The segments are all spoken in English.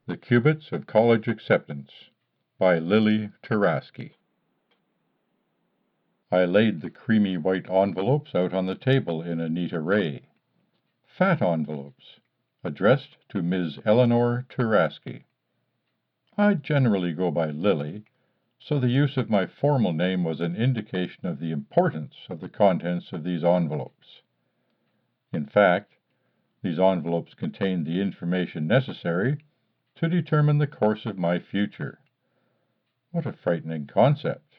The Qubits of College Acceptance by Turaski. I laid the creamy white envelopes out on the table in a neat array. Fat envelopes, addressed to Ms. Eleanor Turaski. I generally go by Lily, so the use of my formal name was an indication of the importance of the contents of these envelopes. In fact, these envelopes contained the information necessary to determine the course of my future. What a frightening concept!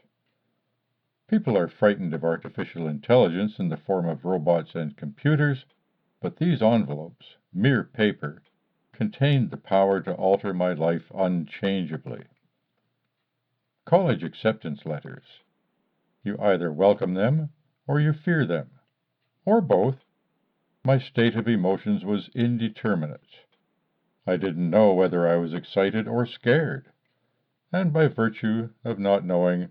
People are frightened of artificial intelligence in the form of robots and computers, but these envelopes, mere paper, contained the power to alter my life unchangeably. College acceptance letters. You either welcome them or you fear them, or both. My state of emotions was indeterminate. I didn't know whether I was excited or scared, and by virtue of not knowing,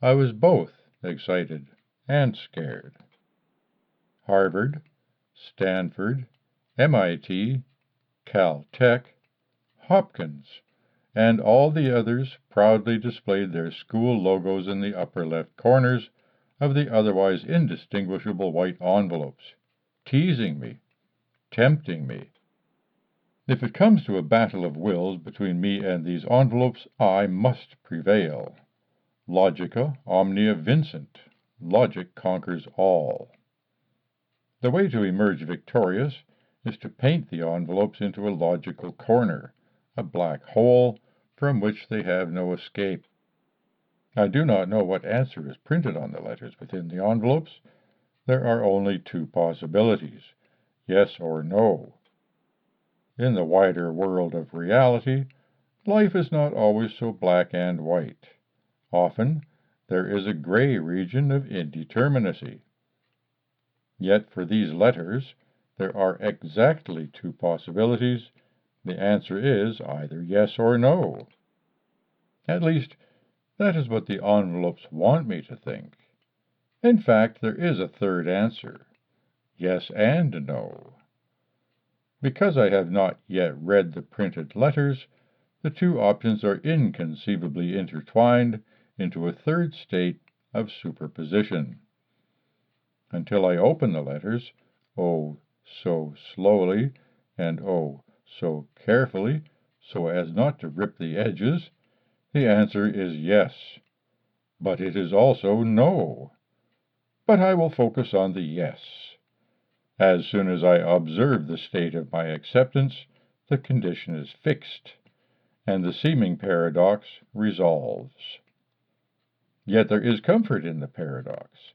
I was both excited and scared. Harvard, Stanford, MIT, Caltech, Hopkins, and all the others proudly displayed their school logos in the upper left corners of the otherwise indistinguishable white envelopes, teasing me, tempting me. If it comes to a battle of wills between me and these envelopes, I must prevail. Logica omnia vincit. Logic conquers all. The way to emerge victorious is to paint the envelopes into a logical corner, a black hole from which they have no escape. I do not know what answer is printed on the letters within the envelopes. There are only two possibilities, yes or no. In the wider world of reality, life is not always so black and white. Often there is a gray region of indeterminacy. Yet for these letters, there are exactly two possibilities. The answer is either yes or no. At least, that is what the envelopes want me to think. In fact, there is a third answer, yes and no. Because I have not yet read the printed letters, the two options are inconceivably intertwined into a third state of superposition. Until I open the letters, oh, so slowly, and oh, so carefully, so as not to rip the edges, the answer is yes. But it is also no. But I will focus on the yes. As soon as I observe the state of my acceptance, the condition is fixed, and the seeming paradox resolves. Yet there is comfort in the paradox.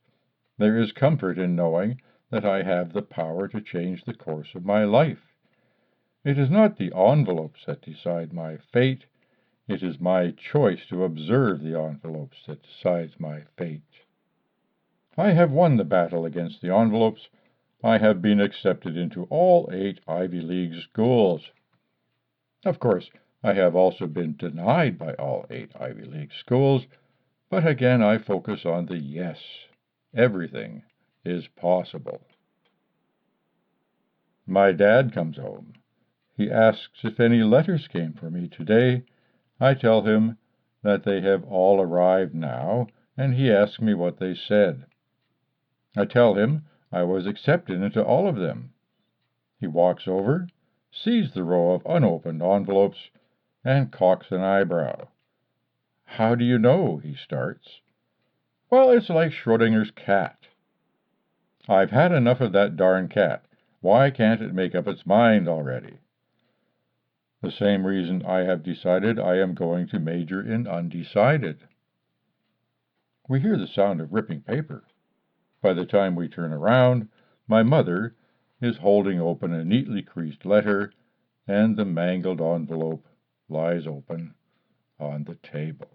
There is comfort in knowing that I have the power to change the course of my life. It is not the envelopes that decide my fate. It is my choice to observe the envelopes that decides my fate. I have won the battle against the envelopes. I have been accepted into all 8 Ivy League schools. Of course, I have also been denied by all 8 Ivy League schools, but again I focus on the yes. Everything is possible. My dad comes home. He asks if any letters came for me today. I tell him that they have all arrived now, and he asks me what they said. I tell him I was accepted into all of them. He walks over, sees the row of unopened envelopes, and cocks an eyebrow. How do you know? He starts. Well, it's like Schrodinger's cat. I've had enough of that darn cat. Why can't it make up its mind already? The same reason I have decided I am going to major in undecided. We hear the sound of ripping paper. By the time we turn around, my mother is holding open a neatly creased letter, and the mangled envelope lies open on the table.